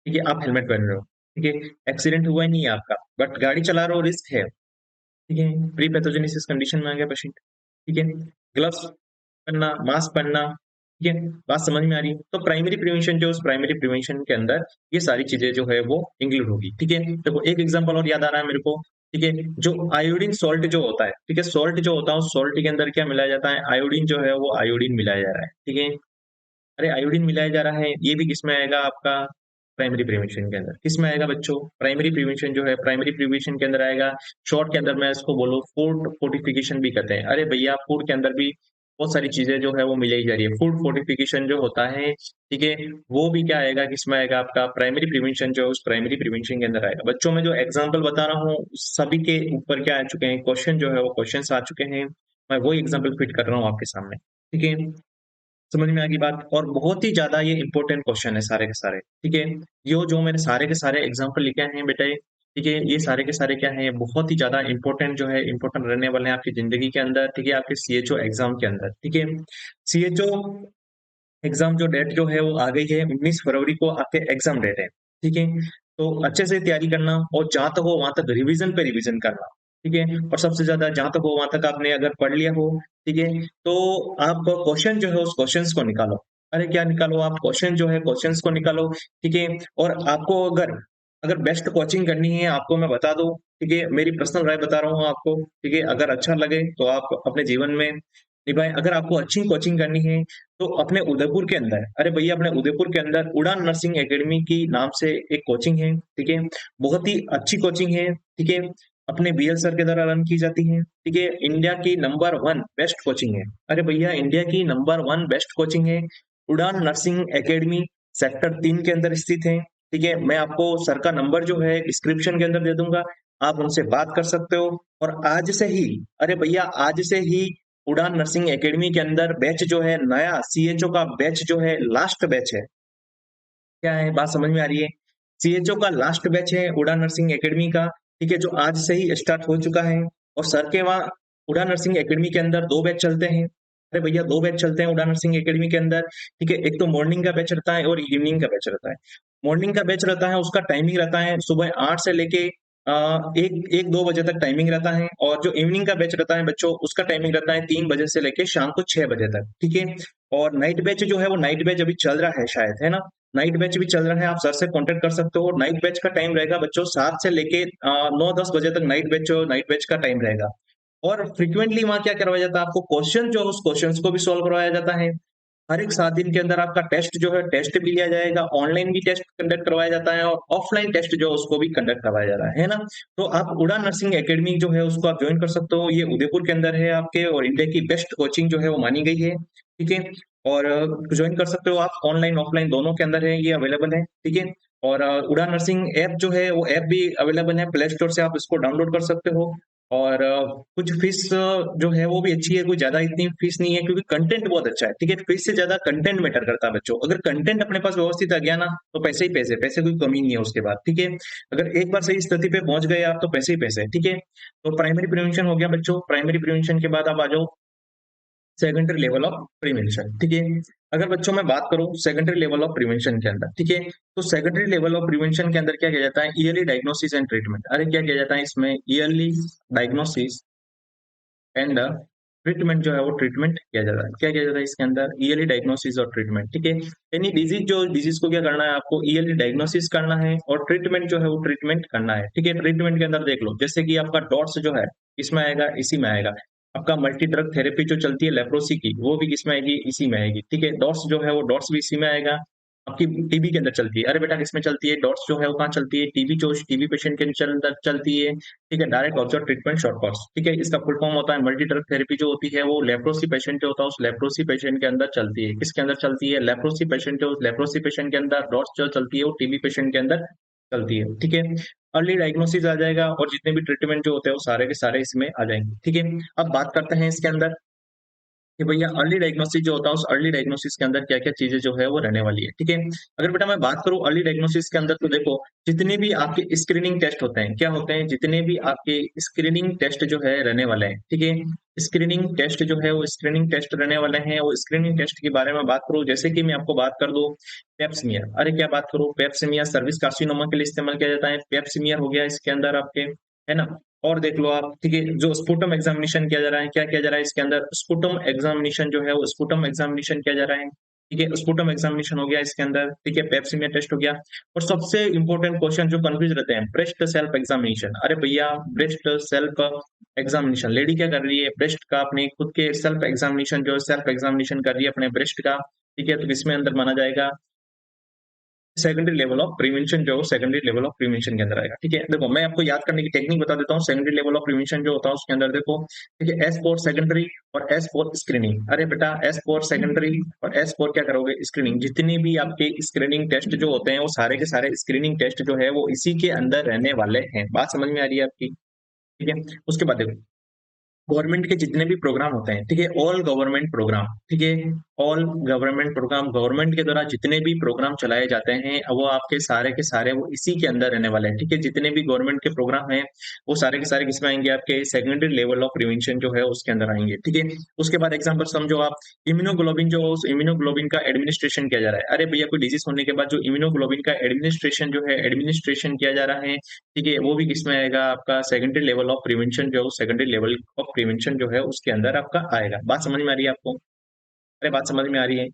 Speaker 1: ठीक है, आप हेलमेट पहन रहे हो, ठीक है, एक्सीडेंट हुआ ही नहीं है आपका, बट गाड़ी चला रहे हो, रिस्क है, ठीक है, प्री पैथोजेनेसिस कंडीशन में आ गया पेशेंट, ठीक है। ग्लव्स पहनना, मास्क पहनना, ठीक है, बात समझ में आ रही है? तो प्राइमरी प्रिवेंशन जो, उस प्राइमरी प्रिवेंशन के अंदर ये सारी चीजें जो है वो इंक्लूड होगी। ठीक है, देखो एक एग्जांपल और याद आ रहा है मेरे को। ठीक है, जो आयोडीन सॉल्ट जो होता है, ठीक है, सॉल्ट जो होता है उस सॉल्ट के अंदर क्या मिलाया जाता है, आयोडीन जो है वो आयोडीन मिलाया जा रहा है। ठीक है, अरे आयोडीन मिलाया जा रहा है, ये भी किसमें आएगा आपका, प्राइमरी प्रिवेंशन के अंदर। किसमें आएगा बच्चों, प्राइमरी प्रिवेंशन जो है प्राइमरी प्रिवेंशन के अंदर आएगा। शॉर्ट के अंदर मैं इसको बोलूँ फूड फोर्टिफिकेशन भी कहते हैं। अरे भैया फूड के अंदर भी बहुत सारी चीजें जो है वो मिलाई जा रही है। फूड फोर्टिफिकेशन जो होता है, ठीक है, वो भी क्या आएगा, किसमें आएगा आपका, प्राइमरी प्रिवेंशन जो है उस प्राइमरी प्रिवेंशन के अंदर आएगा। बच्चों में जो एग्जाम्पल बता रहा हूँ सभी के ऊपर क्या आ चुके हैं, क्वेश्चन जो है वो क्वेश्चन आ चुके हैं। मैं वही एग्जाम्पल फिट कर रहा हूँ आपके सामने। ठीक है, समझ में आ गई बात। और बहुत ही ज्यादा ये इंपॉर्टेंट क्वेश्चन है सारे के सारे। ठीक है, यो जो मैंने सारे के सारे एग्जांपल लिखे हैं बेटे, ठीक है, ये सारे के सारे क्या है, बहुत ही ज्यादा इंपॉर्टेंट जो है, इंपॉर्टेंट रहने वाले हैं आपकी जिंदगी के अंदर। ठीक है, आपके सीएचओ एग्जाम के अंदर। ठीक है, सीएचओ एग्जाम जो डेट जो है वो आ गई है, 19 फरवरी को आपके एग्जाम डेट है। ठीक है, तो अच्छे से तैयारी करना, और जहां तक हो वहां तक रिवीजन पे रिवीजन करना। ठीक है, और सबसे ज्यादा जहां तक हो वहां तक आपने अगर पढ़ लिया हो, ठीक है, तो आप क्वेश्चन जो है उस क्वेश्चंस को निकालो। अरे क्या निकालो, आप क्वेश्चन जो है क्वेश्चंस को निकालो। ठीक है, और आपको अगर अगर बेस्ट कोचिंग करनी है आपको, मैं बता दूं, ठीक है, मेरी पर्सनल राय बता रहा हूँ आपको। ठीक है, अगर अच्छा लगे तो आप अपने जीवन में निभाएं। अगर आपको अच्छी कोचिंग करनी है तो अपने उदयपुर के अंदर, अरे भैया अपने उदयपुर के अंदर उड़ान नर्सिंग एकेडमी की नाम से एक कोचिंग है। ठीक है, बहुत ही अच्छी कोचिंग है। ठीक है, अपने बीएल सर के द्वारा रन की जाती है। ठीक है, इंडिया की नंबर 1 बेस्ट कोचिंग है। अरे भैया इंडिया की नंबर 1 बेस्ट कोचिंग है उड़ान नर्सिंग एकेडमी, सेक्टर 3 के अंदर स्थित है। ठीक है, मैं आपको सर का नंबर जो है डिस्क्रिप्शन के अंदर दे दूंगा, आप उनसे बात कर सकते हो। और आज से ही, अरे भैया आज से ही उड़ान नर्सिंग एकेडमी के अंदर बैच जो है, नया सीएचओ का बैच जो है, लास्ट बैच है। क्या है, बात समझ में आ रही है? सीएचओ का लास्ट बैच है उड़ान नर्सिंग एकेडमी का। ठीक है, जो आज से ही स्टार्ट हो चुका है। और सर के वहाँ उड़ान नर्सिंग एकेडमी के अंदर 2 बैच चलते हैं। अरे भैया 2 बैच चलते हैं उड़ान नर्सिंग एकेडमी के अंदर। ठीक है, एक तो मॉर्निंग का बैच रहता है और इवनिंग का बैच रहता है। मॉर्निंग का बैच रहता है, उसका टाइमिंग रहता है सुबह 8 से लेके एक एक 2 बजे तक टाइमिंग रहता है। और जो इवनिंग का बैच रहता है बच्चों, उसका टाइमिंग रहता है 3 बजे से लेके शाम को 6 बजे तक। ठीक है, और नाइट बैच जो है वो नाइट बैच अभी चल रहा है शायद, है ना? नाइट बैच भी चल रहा है, आप सर से कांटेक्ट कर सकते हो। नाइट बैच का टाइम रहेगा बच्चों 7 से लेके 9-10 बजे तक नाइट बैच का टाइम रहेगा। और फ्रिक्वेंटली वहां क्या करवाया जाता है, आपको क्वेश्चन जो है उस क्वेश्चंस को भी सॉल्व करवाया जाता है। हर एक 7 दिन के अंदर आपका टेस्ट जो है, टेस्ट भी लिया जाएगा, ऑनलाइन भी टेस्ट कंडक्ट करवाया जाता है, और ऑफलाइन टेस्ट जो है उसको भी कंडक्ट करवाया जा रहा है ना? तो आप उड़ान नर्सिंग एकेडमी जो है उसको आप ज्वाइन कर सकते हो। ये उदयपुर के अंदर है आपके, और इंडिया की बेस्ट कोचिंग जो है वो मानी गई है। ठीक है, और ज्वाइन कर सकते हो आप, ऑनलाइन ऑफलाइन दोनों के अंदर है, ये अवेलेबल है। ठीक है, और उड़ान नर्सिंग ऐप जो है वो ऐप भी अवेलेबल है प्ले स्टोर से, आप इसको डाउनलोड कर सकते हो। और कुछ फीस जो है वो भी अच्छी है, कोई ज्यादा इतनी फीस नहीं है, क्योंकि कंटेंट बहुत अच्छा है। ठीक है, फीस से ज्यादा कंटेंट मैटर करता है बच्चों। अगर कंटेंट अपने पास व्यवस्थित आ गया ना, तो पैसे ही पैसे, पैसे कोई कमी नहीं है उसके बाद। ठीक है, अगर एक बार सही स्थिति पे पहुंच गए आप तो पैसे ही पैसे। ठीक है, तो प्राइमरी प्रिवेंशन हो गया बच्चों। प्राइमरी प्रिवेंशन के बाद आप आ जाओ सेकेंडरी लेवल ऑफ प्रिवेंशन। ठीक है, अगर बच्चों मैं बात करूं सेकेंडरी लेवल ऑफ प्रिवेंशन के अंदर, ठीक है, तो सेकेंडरी लेवल ऑफ प्रिवेंशन के अंदर क्या किया जाता है, ईयरली डायग्नोसिस एंड ट्रीटमेंट। अरे क्या किया जाता है इसमें, ईयरली डायग्नोसिस एंड ट्रीटमेंट जो है वो ट्रीटमेंट किया जाता है। क्या किया जाता है इसके अंदर, ईयरली डायग्नोसिस और ट्रीटमेंट। ठीक है, यानी डिजीज जो डिजीज को क्या करना है, आपको ईयरली डायग्नोसिस करना है, और ट्रीटमेंट जो है वो ट्रीटमेंट करना है। ठीक है, ट्रीटमेंट के अंदर देख लो, जैसे कि आपका डॉट्स जो है इसमें आएगा, इसी में आएगा। आपका मल्टी ड्रग थेरेपी जो चलती है लेप्रोसी की, वो भी किसमें आएगी, इसी में आएगी। ठीक है, डॉट्स जो है वो डॉट्स भी इसी में आएगा। आपकी टीबी के अंदर चलती है, अरे बेटा किसमें चलती है, डॉट्स जो है वो कहाँ चलती है, टीबी जो टीबी पेशेंट के अंदर चलती है। ठीक है, direct observe treatment short course. ठीक है, इसका फुल फॉर्म होता है मल्टी ड्रग थेरेपी। जो होती है वो लेप्रोसी पेशेंट जो होता है उस लेप्रोसी पेशेंट के अंदर चलती है। किसके अंदर चलती है, लेप्रोसी पेशेंट, जो उस लेप्रोसी पेशेंट के अंदर। डॉट्स जो चलती है वो टीबी पेशेंट के अंदर चलती है। ठीक है, अर्ली डायग्नोसिस आ जाएगा, और जितने भी ट्रीटमेंट जो होते हैं वो सारे के सारे इसमें आ जाएंगे। ठीक है, अब बात करते हैं इसके अंदर कि भैया अर्ली डायग्नोसिस जो होता है, उस अर्ली डायग्नोसिस के अंदर क्या क्या चीजें जो है वो रहने वाली है। ठीक है, अगर बेटा मैं बात करूं अर्ली डायग्नोसिस के अंदर, तो देखो जितने भी आपके स्क्रीनिंग टेस्ट होते हैं, क्या होते हैं, जितने भी आपके स्क्रीनिंग टेस्ट जो है रहने वाले हैं। ठीक है, स्क्रीनिंग टेस्ट जो है वो स्क्रीनिंग टेस्ट रहने वाले हैं। वो स्क्रीनिंग टेस्ट के बारे में बात करूं, जैसे कि मैं आपको बात कर दूं पेप्समियर। अरे क्या बात करूं, पेप्समियर सर्विस कार्सिनोमा के लिए इस्तेमाल किया जाता है। पेप्समियर हो गया इसके अंदर आपके, है ना? और देख लो आप, ठीक है, जो स्पुटम एग्जामिनेशन किया जा रहा है, क्या किया जा रहा है इसके अंदर, स्पुटम एग्जामिनेशन जो है वो स्पुटम एग्जामिनेशन किया जा रहा है। ठीक है, स्पुटम एग्जामिनेशन हो गया इसके अंदर, ठीक है, पेप्सीमिया टेस्ट हो गया। और सबसे इंपॉर्टेंट क्वेश्चन जो कंफ्यूज रहते हैं, ब्रेस्ट सेल्फ एग्जामिनेशन। अरे भैया, ब्रेस्ट सेल्फ एग्जामिनेशन, लेडी क्या कर रही है, ब्रेस्ट का अपने खुद के सेल्फ एग्जामिनेशन, जो सेल्फ एग्जामिनेशन कर रही है अपने ब्रेस्ट का, ठीक है, तो इसमें अंदर माना जाएगा सेकेंडरी लेवल ऑफ प्रिवेंशन, जो सेकेंडरी लेवल ऑफ प्रिवेंशन के अंदर आएगा। ठीक है, देखो मैं आपको याद करने की टेक्निक बता देता हूँ। सेकेंडरी लेवल ऑफ प्रिवेंशन जो होता है उसके अंदर देखो, ठीक है, एस फॉर सेकेंडरी और एस फॉर स्क्रीनिंग। अरे बेटा, एस फॉर सेकेंडरी और एस फॉर क्या करोगे, स्क्रीनिंग। जितने भी आपके स्क्रीनिंग टेस्ट जो होते हैं वो सारे के सारे स्क्रीनिंग टेस्ट जो है वो इसी के अंदर रहने वाले हैं। बात समझ में आ रही है आपकी? ठीक है, उसके बाद देखो, गवर्नमेंट के जितने भी प्रोग्राम होते हैं, ठीक है, ऑल गवर्नमेंट प्रोग्राम, ठीक है, ऑल गवर्नमेंट प्रोग्राम, गवर्नमेंट के द्वारा जितने भी प्रोग्राम चलाए जाते हैं वो आपके सारे के सारे वो इसी के अंदर रहने वाले हैं। ठीक है, जितने भी गवर्नमेंट के प्रोग्राम हैं वो सारे के सारे किसमें आएंगे, आपके सेकेंडरी लेवल ऑफ प्रिवेंशन जो है उसके अंदर आएंगे। ठीक है, उसके बाद एग्जाम्पल समझो आप, इम्यूनोग्लोबिन जो उस इम्यूनोग्लोबिन का एडमिनिस्ट्रेशन किया जा रहा है। अरे भैया, कोई डिजीज होने के बाद जो इम्यूनोग्लोबिन का एडमिनिस्ट्रेशन जो है, एडमिनिस्ट्रेशन किया जा रहा है, ठीक है, वो भी किसमें आएगा, आपका सेकेंडरी लेवल ऑफ प्रिवेंशन, जो सेकेंडरी लेवल ऑफ प्रिवेंशन जो है उसके अंदर आपका आएगा। बात समझ में आ रही है आपको? अरे बात समझ में आ रही है?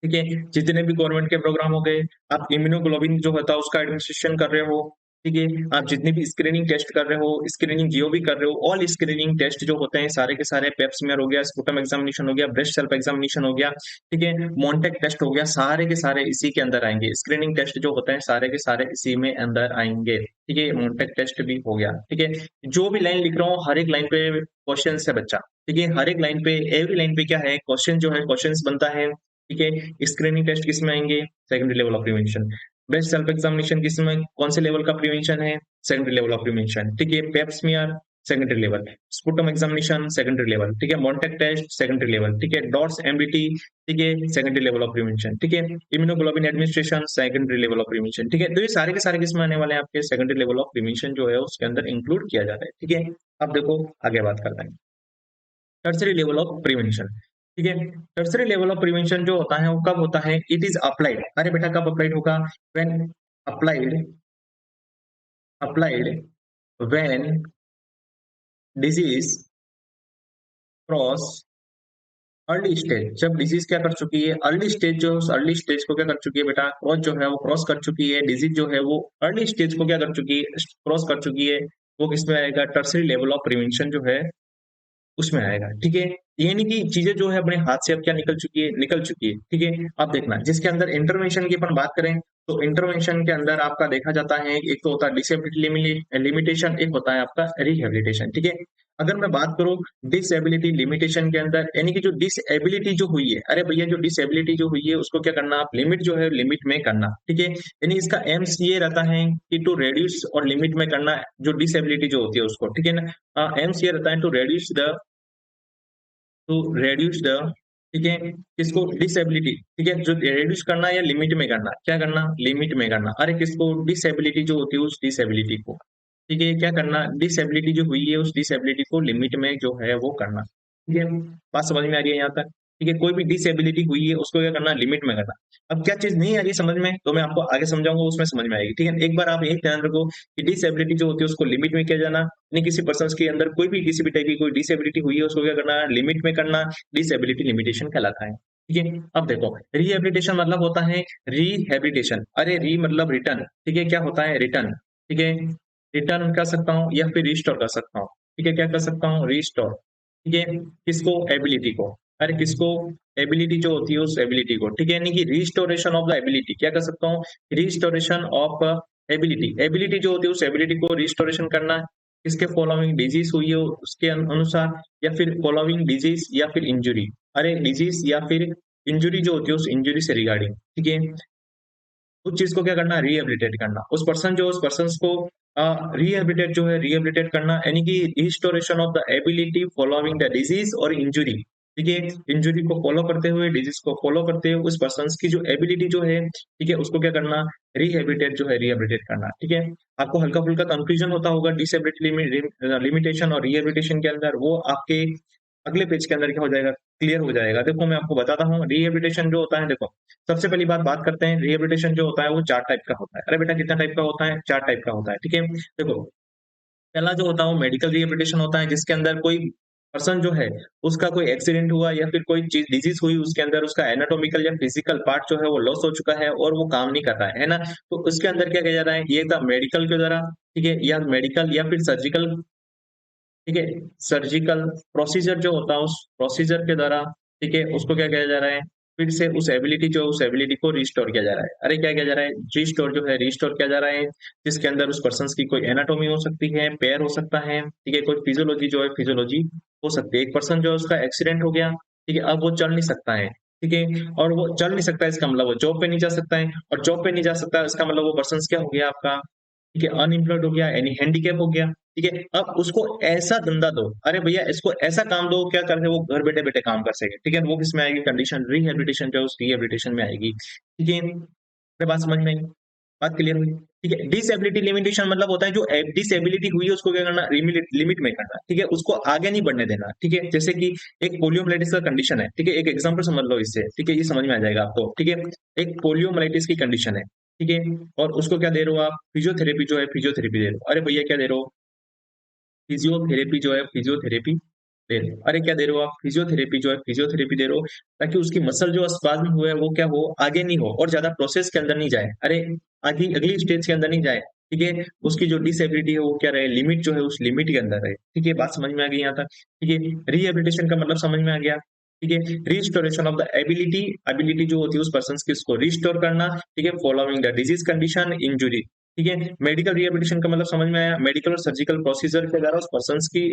Speaker 1: ठीक है, जितने भी गवर्नमेंट के प्रोग्राम हो गए, आप इम्यूनोग्लोबिन जो होता है उसका एडमिनिस्ट्रेशन कर रहे हो, ठीक है, आप जितने भी स्क्रीनिंग टेस्ट कर रहे हो, स्क्रीनिंग जियो भी कर रहे हो, ऑल स्क्रीनिंग टेस्ट जो होते हैं सारे के सारे, पेप्समेयर हो गया, स्पुटम एग्जामिनेशन हो गया, ब्रेस्ट सेल्फ एग्जामिनेशन हो गया, ठीक है, मॉन्टेक टेस्ट हो गया, सारे के सारे इसी के अंदर आएंगे। स्क्रीनिंग टेस्ट जो होते हैं सारे के सारे इसी में अंदर आएंगे। ठीक है, मॉन्टेक टेस्ट भी हो गया। ठीक है, जो भी लाइन लिख रहा हूँ हर एक लाइन पे क्वेश्चन है बच्चा। ठीक है, हर एक लाइन पे, एवरी लाइन पे क्या है, क्वेश्चन जो है क्वेश्चन बनता है। ठीक है, स्क्रीनिंग टेस्ट किसमें आएंगे, secondary level of prevention. Breast self examination किसमें, कौन से लेवल का प्रिवेंशन है, सेकेंडरी लेवल ऑफ प्रिवेंशन। ठीक है, pap smear secondary level, sputum examination secondary level, ठीक है, मॉन्टेक टेस्ट सेकेंडरी लेवल, ठीक है, डॉट्स एमबीटी, ठीक है, सेकेंडरी लेवल ऑफ प्रिवेंशन। ठीक है, immunoglobulin administration secondary level of prevention. ठीक है, तो ये सारे के सारे किसमें आने वाले हैं, आपके सेकेंडरी लेवल ऑफ प्रिवेंशन जो है उसके अंदर इंक्लूड किया जाता है। ठीक है, अब देखो आगे बात करते हैं टर्सरी लेवल ऑफ प्रिवेंशन। ठीक है, टर्सरी लेवल ऑफ प्रिवेंशन जो होता है वो कब होता है, इट इज अप्लाइड। अरे बेटा, कब अप्लाइड होगा, when applied, applied when disease cross early stage. जब डिजीज क्या कर चुकी है, अर्ली स्टेज, जो उस अर्ली स्टेज को क्या कर चुकी है बेटा, क्रॉस जो है वो क्रॉस कर चुकी है, डिजीज जो है वो अर्ली स्टेज को क्या कर चुकी है, क्रॉस कर चुकी है, वो किसमें आएगा, टर्सरी लेवल ऑफ प्रिवेंशन जो है उसमें आएगा। ठीक है, यानी कि चीजें जो है अपने हाथ से अब क्या निकल चुकी है, निकल चुकी है। ठीक है, अब देखना जिसके अंदर इंटरवेंशन की अपन बात करें, तो इंटरवेंशन के अंदर आपका देखा जाता है, एक तो होता है डिसेबिलिटी लिमिटेशन, एक होता है आपका रिहेबिलिटेशन। ठीक है, अगर मैं बात करूं डिसेबिलिटी लिमिटेशन के अंदर, यानी कि जो डिसेबिलिटी जो हुई है, अरे भैया जो डिसेबिलिटी जो हुई है उसको क्या करना, आप लिमिट जो है लिमिट में करना। ठीक है, यानी इसका एम्स ये रहता है कि टू रेड्यूस और लिमिट में करना जो डिसेबिलिटी जो होती है उसको। ठीक है ना, एम्स ये रहता है टू रेड्यूस द, ठीक है, किसको, डिसेबिलिटी। ठीक है, जो रेड्यूस करना या लिमिट में करना, क्या करना, लिमिट में करना। अरे किसको, डिसेबिलिटी जो होती है उस डिसेबिलिटी को, ठीक है, क्या करना, डिसेबिलिटी जो हुई है उस डिसेबिलिटी को लिमिट में जो है वो करना। ठीक है, बात समझ में आ रही है यहाँ तक? ठीक है, कोई भी डिसेबिलिटी हुई है उसको क्या करना, लिमिट में करना। अब क्या चीज नहीं आ रही समझ में, तो मैं आपको आगे समझाऊंगा, उसमें समझ में आएगी। ठीक है, एक बार आप यही ध्यान रखो कि डिसेबिलिटी जो होती है उसको लिमिट में किया जाना, यानी किसी पर्सन के अंदर कोई भी किसी भी टाइप की कोई डिसेबिलिटी हुई है उसको क्या करना, लिमिट में करना, डिसेबिलिटी लिमिटेशन कहलाता है। ठीक है, अब देखो रिहेबिलिटेशन मतलब होता है रिहेबिलिटेशन। अरे री मतलब रिटर्न, ठीक है, क्या होता है, रिटर्न। ठीक है, रिटर्न कर सकता हूँ या फिर रिस्टोर कर सकता हूँ। ठीक है, क्या कर सकता हूँ, रिस्टोर। ठीक है, किसको, एबिलिटी को। अरे किसको, एबिलिटी जो होती है उस एबिलिटी को। ठीक है, यानी कि रिस्टोरेशन ऑफ द एबिलिटी, क्या कर सकता हूँ, रिस्टोरेशन ऑफ एबिलिटी। एबिलिटी जो होती है उस एबिलिटी को रिस्टोरेशन करना, किसके फॉलोइंग डिजीज हुई है उसके अनुसार, या फिर फॉलोइंग डिजीज या फिर इंजुरी। अरे डिजीज या फिर इंजुरी जो होती है उस इंजुरी से रिगार्डिंग। ठीक है, उस चीज को क्या करना, रिहेबिलिटेट करना, उस पर्सन जो उस पर्सन को रिहेबिलिटेट जो है रिहेबिलिटेट करना, यानी कि restoration of the ability following the disease और इंजुरी। ठीक है, इंजुरी को फॉलो करते हुए, डिजीज को फॉलो करते हुए उस पर्सन की जो एबिलिटी जो है, ठीक है, उसको क्या करना, रिहेबिलिटेट जो है रिहेबिलिटेट करना। ठीक है, आपको हल्का फुल्का कंफ्यूजन होता होगा डिसेबिलिटी लिमिटेशन और रिहेबिलिटेशन के अंदर, वो आपके अगले पेज के अंदर क्या हो जाएगा, क्लियर हो जाएगा। देखो मैं आपको बताता हूँ, रिहेबिलिटेशन जो होता है, देखो सबसे पहली बात करते हैं, रिहेबिलिटेशन जो होता है वो चार टाइप का होता है। अरे बेटा कितना टाइप का होता है, चार टाइप का होता है। ठीक है, देखो पहला जो होता है वो मेडिकल रिहेबिलिटेशन होता है, जिसके अंदर कोई पर्सन जो है उसका कोई एक्सीडेंट हुआ या फिर कोई चीज डिजीज हुई, उसके अंदर उसका एनाटॉमिकल या फिजिकल पार्ट जो है वो लॉस हो चुका है और वो काम नहीं कर रहा है ना, तो उसके अंदर क्या किया जा रहा है, ये था मेडिकल के द्वारा, ठीक है, या मेडिकल या फिर सर्जिकल, ठीक है, सर्जिकल प्रोसीजर जो होता है उस प्रोसीजर के द्वारा, ठीक है, उसको क्या किया जा रहा है, फिर से उस एबिलिटी जो उस एबिलिटी को रिस्टोर किया जा रहा है। अरे क्या किया जा रहा है, रिस्टोर जो है रिस्टोर किया जा रहा है, जिसके अंदर उस पर्सन की कोई एनाटोमी हो सकती है, पैर हो सकता है, ठीक है, कोई फिजियोलॉजी जो है फिजियोलॉजी हो सकती है। एक पर्सन जो है उसका एक्सीडेंट हो गया, ठीक है, अब वो चल नहीं सकता है, ठीक है, और वो चल नहीं सकता है इसका मतलब वो जॉब पे नहीं जा सकता है, और जॉब पे नहीं जा सकता है इसका मतलब वो पर्सन क्या हो गया आपका, ठीक है, अनएम्प्लॉयड हो गया, यानी हैंडीकैप हो गया, ठीक है। अब उसको ऐसा धंधा दो, अरे भैया इसको ऐसा काम दो क्या करे वो घर बैठे बैठे काम कर सके, ठीक है, वो किसमें आएगी, कंडीशन रिहेबिलिटेशन जो है उस रिहेबिलिटेशन में आएगी, ठीक है। मेरे बात समझ में आई, बात क्लियर हुई, ठीक है। डिसेबिलिटी लिमिटेशन मतलब होता है जो डिसेबिलिटी हुई है उसको क्या करना, लिमिट में करना, ठीक है, उसको आगे नहीं बढ़ने देना, ठीक है। जैसे कि एक पोलियोमाइलिटिस का कंडीशन है, ठीक है, एक एग्जांपल समझ लो इससे, ठीक है, ये समझ में आ जाएगा आपको, ठीक है। एक पोलियोमाइलिटिस की कंडीशन है, ठीक है, और उसको क्या दे रहे हो आप, फिजियोथेरेपी जो है फिजियोथेरेपी दे रहे हो, अरे भैया क्या दे रहे हो, फिजियोथेरेपी जो है फिजियोथेरेपी दे रहे हो, अरे क्या दे रहे हो आप, फिजियोथेरेपी जो है फिजियोथेरेपी दे रहे हो, ताकि उसकी मसल जो स्पाज्म हुआ है वो क्या हो, आगे नहीं हो और ज्यादा प्रोसेस के अंदर नहीं जाए, अरे आगे अगली स्टेज के अंदर नहीं जाए, ठीक है। उसकी जो डिसेबिलिटी है वो क्या रहे, लिमिट जो है उस लिमिट के अंदर रहे, ठीक है, बात समझ में आ गई यहाँ तक, ठीक है। रिहेबिलिटेशन का मतलब समझ में आ गया, ठीक है, restoration of the ability, ability जो होती है उस पर्सन की उसको रिस्टोर करना, ठीक है, following the disease condition injury, ठीक है। मेडिकल रिहेबिलिटेशन का मतलब समझ में आया, मेडिकल और सर्जिकल प्रोसीजर के द्वारा उस पर्सन की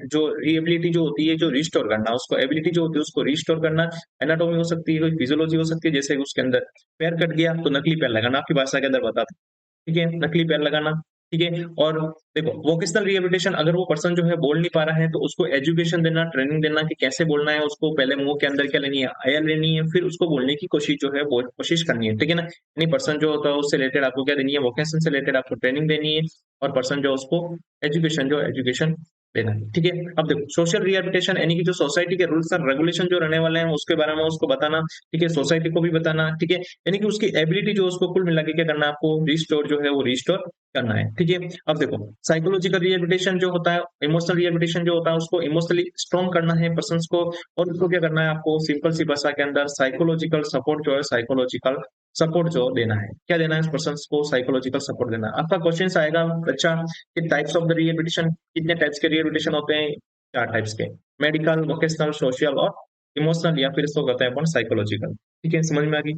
Speaker 1: जो रिहेबिलिटी जो होती है जो रिस्टोर करना, उसको एबिलिटी जो होती है उसको रिस्टोर करना, एनाटॉमी हो सकती है, कोई फिजियोलॉजी हो सकती है, जैसे उसके अंदर पैर कट गया तो नकली पैर लगाना, आपकी भाषा के अंदर बता, ठीक है, नकली पैर लगाना, ठीक है। और देखो वोकेशनल रिहेबिलिटेशन, अगर वो पर्सन जो है बोल नहीं पा रहा है तो उसको एजुकेशन देना, ट्रेनिंग देना कि कैसे बोलना है, उसको पहले मुंह के अंदर क्या लेनी है, एयर लेनी है, फिर उसको बोलने की कोशिश जो है वो कोशिश करनी है, ठीक है ना। यानी पर्सन जो होता है उससे रिलेटेड आपको क्या देनी है, वोकेशन से रिलेटेड आपको ट्रेनिंग देनी है, और पर्सन जो उसको एजुकेशन देना है, ठीक है। अब देखो सोशल रिहेबिलिटेशन यानी कि जो सोसाइटी के रूल्स एंड रेगुलेशन जो रहने वाले हैं उसके बारे में उसको बताना, ठीक है, सोसाइटी को भी बताना, ठीक है, यानी कि उसकी एबिलिटी जो उसको कुल मिला के क्या करना है आपको, रिस्टोर जो है वो रिस्टोर करना है, ठीक है। अब देखो साइकोलॉजिकल रिहेबिलिटेशन जो होता है, इमोशनल रिहेबिलिटेशन जो होता है उसको इमोशनली स्ट्रॉन्ग करना है पर्सन को, और उसको क्या करना है आपको, सिंपल सी भाषा के अंदर साइकोलॉजिकल सपोर्ट जो है साइकोलॉजिकल सपोर्ट जो देना है, क्या देना है उस पर्सन को, साइकोलॉजिकल सपोर्ट देना है। आपका क्वेश्चन आएगा अच्छा कि टाइप्स ऑफ द रिहेबिलिटेशन, कितने टाइप्स के रिहेबिलिटेशन होते हैं, चार टाइप्स के, मेडिकल, वोकेशनल, सोशल और इमोशनल, या फिर इसको कहते हैं अपन साइकोलॉजिकल, ठीक है, समझ में आ गई,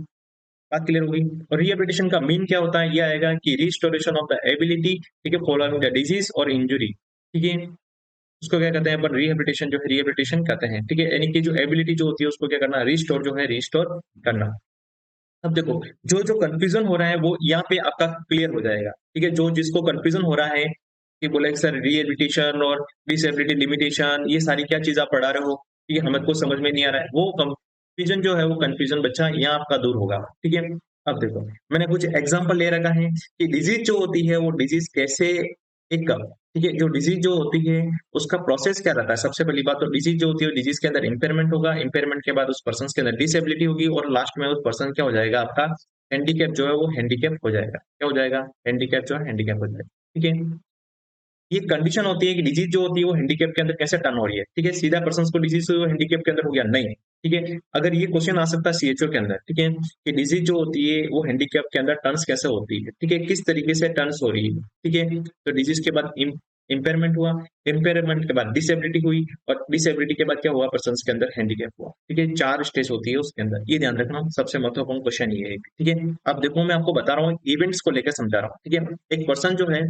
Speaker 1: बात क्लियर होगी। और रिहेबिलिटेशन का मीन क्या होता है, ये आएगा कि रिस्टोरेशन ऑफ द एबिलिटी, ठीक है, फॉलोइंग द डिजीज और इंजुरी, ठीक है, उसको क्या कहते हैं अपन, रिहेबिलिटेशन जो है रिहेबिलिटेशन कहते हैं, ठीक है, यानी कि जो एबिलिटी जो होती है उसको क्या करना, रिस्टोर जो है रिस्टोर करना। अब देखो जो जो कंफ्यूजन हो रहा है वो यहाँ पे आपका क्लियर हो जाएगा, ठीक है, जो जिसको कंफ्यूजन हो रहा है कि बोले सर रिहेबिलिटेशन और डिसेबिलिटी लिमिटेशन ये सारी क्या चीज आप पढ़ा रहे हो, ठीक है, हमें को समझ में नहीं आ रहा है, वो कंफ्यूजन जो है वो कंफ्यूजन बच्चा यहाँ आपका दूर होगा, ठीक है। अब देखो मैंने कुछ एग्जांपल ले रखा है कि डिजीज जो होती है वो डिजीज कैसे, एक ठीक है, जो डिजीज जो होती है उसका प्रोसेस क्या रहता है, सबसे पहली बात तो डिजीज जो होती है डिजीज के अंदर इंपेयरमेंट होगा, इंपेयरमेंट के बाद उस पर्सन के अंदर डिसेबिलिटी होगी, और लास्ट में उस पर्सन क्या हो जाएगा आपका, हैंडीकैप जो है वो हैंडीकैप हो जाएगा, क्या हो जाएगा, हैंडीकैप जो है हैंडीकैप हो जाएगा, ठीक है। ये कंडीशन होती है कि डिजीज जो होती है वो हैंडीकैप के अंदर कैसे टर्न हो रही है, ठीक है, सीधा पर्सन को डिजीज वो हैंडीकैप के अंदर हो गया नहीं, ठीक है। अगर ये क्वेश्चन आ सकता है सीएचओ के अंदर, ठीक है, कि डिजीज जो होती है वो हैंडीकैप के अंदर टर्न्स कैसे होती है, ठीक है, किस तरीके से टर्न्स हो रही है, ठीक है। तो डिजीज के बाद इम्पेयरमेंट हुआ, इम्पेयरमेंट के बाद डिसेबिलिटी हुई, और डिसेबिलिटी के बाद क्या हुआ, पर्सन के अंदर हैंडीकैप हुआ, ठीक है, चार स्टेज होती है उसके अंदर, ये ध्यान रखना, सबसे महत्वपूर्ण क्वेश्चन ये है, ठीक है। अब देखो मैं आपको बता रहा हूँ इवेंट्स को लेकर समझा रहा हूँ, ठीक है। एक पर्सन जो है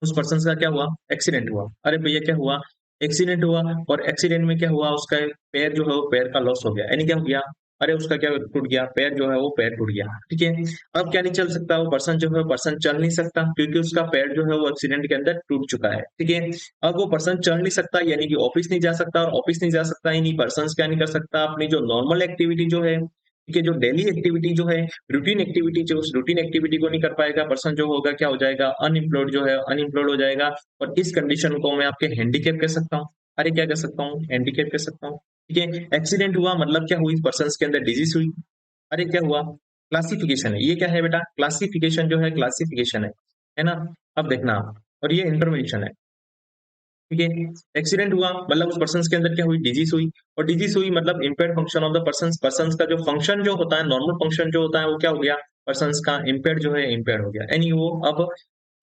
Speaker 1: उस पर्सन का क्या हुआ, एक्सीडेंट हुआ, अरे भैया क्या हुआ, एक्सीडेंट हुआ, और एक्सीडेंट में क्या हुआ, उसका पैर जो है वो पैर का लॉस हो गया, यानी क्या हो गया, अरे उसका क्या टूट गया, पैर जो है वो पैर टूट गया, ठीक है। अब क्या नहीं चल सकता, वो पर्सन जो है पर्सन चल नहीं सकता क्योंकि उसका पैर जो है वो एक्सीडेंट के अंदर टूट चुका है, ठीक है। अब वो पर्सन चल नहीं सकता यानी कि ऑफिस नहीं जा सकता, और ऑफिस नहीं जा सकता यानी पर्सन क्या नहीं कर सकता, अपनी जो नॉर्मल एक्टिविटी जो है, ठीक है, जो डेली एक्टिविटी जो है, रूटीन एक्टिविटी जो उस रूटीन एक्टिविटी को नहीं कर पाएगा पर्सन, जो होगा क्या हो जाएगा, अनएम्प्लॉयड जो है अनएम्प्लॉयड हो जाएगा। और इस कंडीशन को मैं आपके हैंडीकैप कह सकता हूँ, अरे क्या कह सकता हूँ, हैंडीकैप कह सकता हूँ, ठीक है। एक्सीडेंट हुआ मतलब क्या हुई, पर्सन के अंदर डिजीज हुई, अरे क्या हुआ, क्लासिफिकेशन है, ये क्या है बेटा, क्लासिफिकेशन जो है क्लासिफिकेशन है ना। अब देखना, और ये इंटरवेंशन है, ठीक है। एक्सीडेंट हुआ मतलब उस पर्सन के अंदर क्या हुई, डिजीज हुई, और डिजीज हुई मतलब impaired function of the person का जो फंक्शन जो होता है, नॉर्मल फंक्शन जो होता है वो क्या हो गया, पर्सन का इम्पेयर्ड जो है इम्पेयर्ड हो गया, यानी वो अब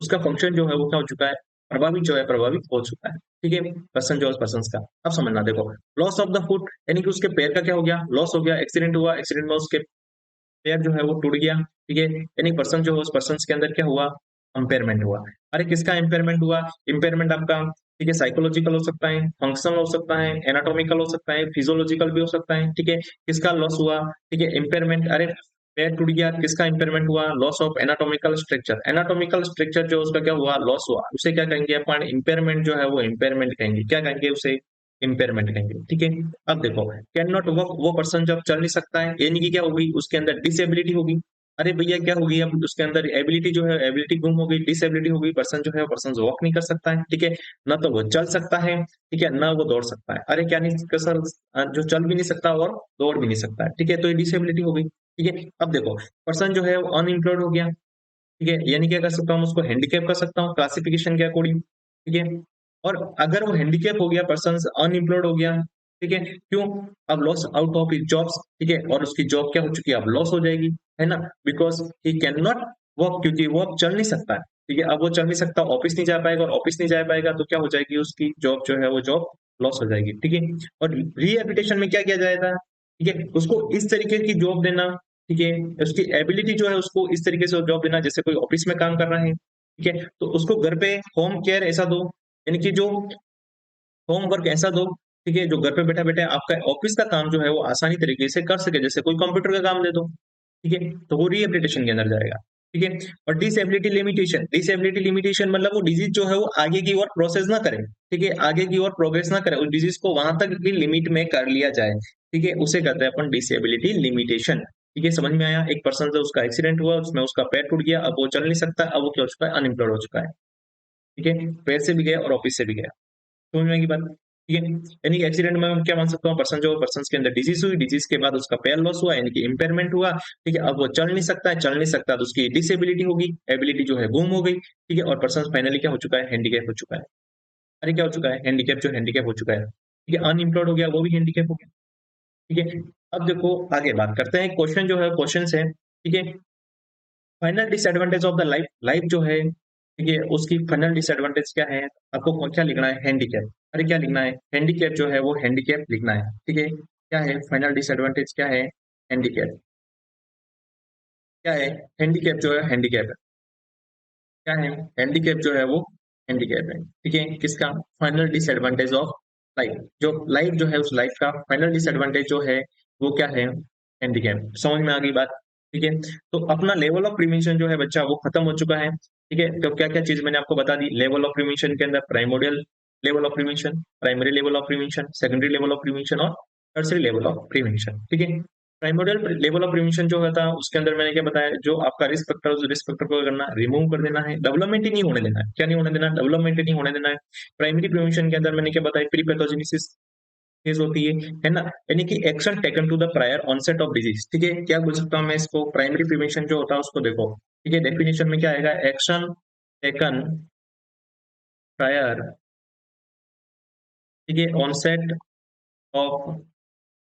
Speaker 1: उसका फंक्शन जो है वो क्या हो चुका है, प्रभावित जो है प्रभावित हो चुका है। ठीक है, पर्सन जो है पर्सन का। अब समझना देखो, लॉस ऑफ द फुट यानी कि उसके पैर का क्या हो गया, लॉस हो गया, एक्सीडेंट हुआ, एक्सीडेंट में उसके पैर जो है वो टूट गया। ठीक है, यानी पर्सन जो है उस पर्सन के अंदर क्या हुआ, इम्पेयरमेंट हुआ। अरे किसका इम्पेयरमेंट हुआ, इम्पेयरमेंट आपका, ठीक है, साइकोलॉजिकल हो सकता है, फंक्शनल हो सकता है, एनाटॉमिकल हो सकता है, फिजियोलॉजिकल भी हो सकता है। ठीक है, किसका लॉस हुआ, ठीक है, इम्पेयरमेंट, अरे पैर टूट गया, किसका इम्पेयरमेंट हुआ, loss of anatomical structure, anatomical structure जो उसका क्या हुआ, लॉस हुआ, उसे क्या कहेंगे अपन, इम्पेयरमेंट जो है वो इम्पेयरमेंट कहेंगे, क्या कहेंगे उसे, इम्पेयरमेंट कहेंगे। ठीक है, अब देखो, कैन नॉट वर्क, वो पर्सन जब चल नहीं सकता है, यानी कि क्या हो गई, उसके अंदर डिसेबिलिटी होगी। अरे भैया क्या होगी, अब उसके अंदर एबिलिटी जो है, एबिलिटी गुम हो गई, डिसेबिलिटी हो गई, पर्सन जो है पर्सन वॉक नहीं कर सकता है। ठीक है, ना तो वो चल सकता है, ठीक है, ना वो दौड़ सकता है। अरे क्या नहीं कर सर, जो चल भी नहीं सकता और दौड़ भी नहीं सकता है। ठीक है, तो ये डिसेबिलिटी हो गई। ठीक है, अब देखो, पर्सन जो है वो अनएम्प्लॉयड हो गया। ठीक है, यानी क्या कर सकता हूँ, उसको हैंडीकैप कर सकता हूँ क्लासिफिकेशन के अकॉर्डिंग। ठीक है, और अगर वो हैंडीकैप हो गया, पर्सन अनएम्प्लॉयड हो गया, ठीक है, क्यों, अब loss out of his jobs, ठीक है, और उसकी जॉब क्या हो चुकी है, अब लॉस हो जाएगी, है ना, because he can not work, क्योंकि वो अब चल नहीं सकता है। ठीक है, अब वो चल नहीं सकता, ऑफिस नहीं जा पाएगा, और ऑफिस नहीं जा पाएगा तो क्या हो जाएगी, उसकी जॉब जो है वो जॉब लॉस हो जाएगी। ठीक है, और रीहैबिलिटेशन में क्या किया जाएगा, ठीक है, उसको इस तरीके की जॉब देना, ठीक है, उसकी एबिलिटी जो है उसको इस तरीके से जॉब देना, जैसे कोई ऑफिस में काम कर रहा है, ठीक है, तो उसको घर पे होम केयर ऐसा दो, यानी कि जो होम वर्क ऐसा दो, ठीक है, जो घर पे बैठा बैठा आपका ऑफिस का काम जो है वो आसानी तरीके से कर सके, जैसे कोई कंप्यूटर का काम दे दो। ठीक है, तो वो रिहेबिलिटेशन के अंदर जाएगा। ठीक है, और डिसेबिलिटी लिमिटेशन, डिसेबिलिटी लिमिटेशन मतलब वो डिजीज जो है वो आगे की ओर प्रोसेस ना करे, ठीक है, आगे की ओर प्रोग्रेस ना करे, उस डिजीज को वहां तक की लिमिट में कर लिया जाए। ठीक है, उसे कहते हैं अपन डिसेबिलिटी लिमिटेशन। ठीक है, समझ में आया, एक पर्सन से उसका एक्सीडेंट हुआ, उसमें उसका पैर टूट गया, अब वो चल नहीं सकता, अब वो क्या हो चुका है, अनएम्प्लॉयड हो चुका है। ठीक है, पैर से भी गया और ऑफिस से भी गया, समझ में आएगी बात। ठीक है, यानी कि एक्सीडेंट में मैं क्या मान सकता हूँ, पर्सन जो पर्सन के अंदर डिजीज हुई, डिजीज के बाद उसका पैर लॉस हुआ, यानी कि इम्पेयरमेंट हुआ। ठीक है, अब वो चल नहीं सकता है, चल नहीं सकता तो उसकी डिसेबिलिटी होगी, एबिलिटी जो है गुम हो गई। ठीक है, और पर्सन फाइनली क्या हो चुका है, हैंडीकैप हो चुका है। अरे क्या हो चुका है, हैंडीकैप, जो हैंडीकैप हो चुका है। ठीक है, अनएम्प्लॉयड हो गया, वो भी हैंडीकैप हो गया। ठीक है, अब देखो आगे बात करते हैं, क्वेश्चन जो है, क्वेश्चन है, ठीक है, final disadvantage of the life, life जो है, ठीक है, उसकी फाइनल डिसएडवांटेज क्या है, आपको क्या लिखना है, हैंडीकैप। अरे क्या लिखना है, हैंडीकैप जो है वो हैंडीकैप लिखना है। ठीक है, क्या है फाइनल डिसएडवांटेज, क्या है, हैंडीकैप, क्या है, हैंडीकैप जो है हैंडीकैप है, क्या है, हैंडीकैप जो है वो हैंडीकैप है। ठीक है, किसका, फाइनल डिसएडवांटेज ऑफ लाइफ, जो लाइफ जो है उस लाइफ का फाइनल डिसएडवांटेज जो है वो क्या है, हैंडीकैप। समझ में आ गई बात। ठीक है, तो अपना लेवल ऑफ प्रिवेंशन जो है बच्चा वो खत्म हो चुका है। ठीक है, तो क्या क्या चीज मैंने आपको बता दी, लेवल ऑफ प्रिवेंशन के अंदर primordial level of prevention, primary level of prevention, secondary level of prevention और टर्सरी लेवल ऑफ प्रिवेंशन। ठीक है, प्राइमोडियल लेवल ऑफ प्रिवेंशन जो होता है उसके अंदर मैंने क्या बताया, जो आपका रिस्क फैक्टर, उस रिस्क फैक्टर को करना, रिमूव कर देना है, डेवलपमेंट ही नहीं होने देना है, क्या नहीं होने देना, डेवलपमेंट ही नहीं होने देना है। प्राइमरी प्रिवेंशन के अंदर मैंने क्या बताया, प्री पैथोजेनेसिस फेज होती है ना, यानी कि action taken to the prior onset of disease. ठीक है, क्या बोल सकता हूँ मैं इसको, प्राइमरी प्रिवेंशन जो होता है उसको देखो, ठीक है, डेफिनेशन में क्या आएगा, एक्शन टेकन प्रायर, ठीक है, ऑनसेट ऑफ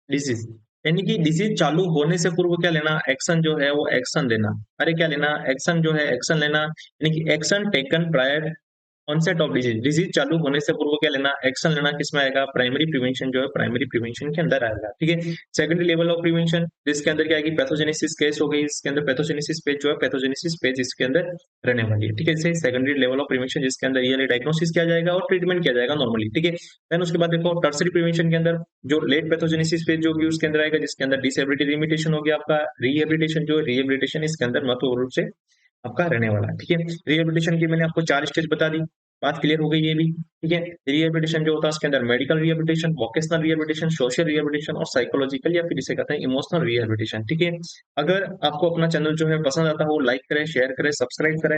Speaker 1: डिजीज, यानी कि डिजीज चालू होने से पूर्व क्या लेना, एक्शन जो है वो एक्शन लेना। अरे क्या लेना, एक्शन जो है एक्शन लेना, यानी कि action taken prior onset of disease, disease चालू होने से पूर्व क्या लेना, एक्शन लेना, किसमें आएगा, प्राइमरी प्रिवेंशन जो है प्राइमरी प्रिवेंशन के अंदर आएगा। ठीक है, सेकेंडरी लेवल ऑफ प्रिवेंशन जिसके अंदर क्या आएगी, पैथोजेनेसिस केस हो गई, इसके अंदर पैथोजेनेसिस पेज जो है, पैथोजेनेसिस पेज इसके अंदर रहने वाली है। ठीक है, इसे सेकेंडरी लेवल ऑफ प्रिवेंशन जिसके अंदर ये डायग्नोसिस किया जाएगा और ट्रीटमेंट किया जाएगा नॉर्मली। ठीक है, देन उसके बाद देखो टर्सरी प्रिवेंशन के अंदर जो लेट पैथोजेनेसिस फेज होगी उसके अंदर आएगा, जिसके अंदर डिसेबिलिटी लिमिटेशन हो गया आपका, रिहेबिलिटेशन जो रिहेबिलिटेशन इसके अंदर महत्वपूर्ण रूप से आपका रहने वाला है। ठीक है, रिहेबिलिटेशन की मैंने आपको 4 स्टेज बता दी, बात क्लियर हो गई ये भी। ठीक है, रिहेबिलिटेशन जो होता है उसके अंदर medical rehabilitation, vocational rehabilitation, social rehabilitation और साइकोलॉजिकल या फिर इसे कहते हैं इमोशनल रिहेबिलिटेशन। ठीक है, अगर आपको अपना चैनल जो है पसंद आता हो, लाइक करें, शेयर करें, सब्सक्राइब करें।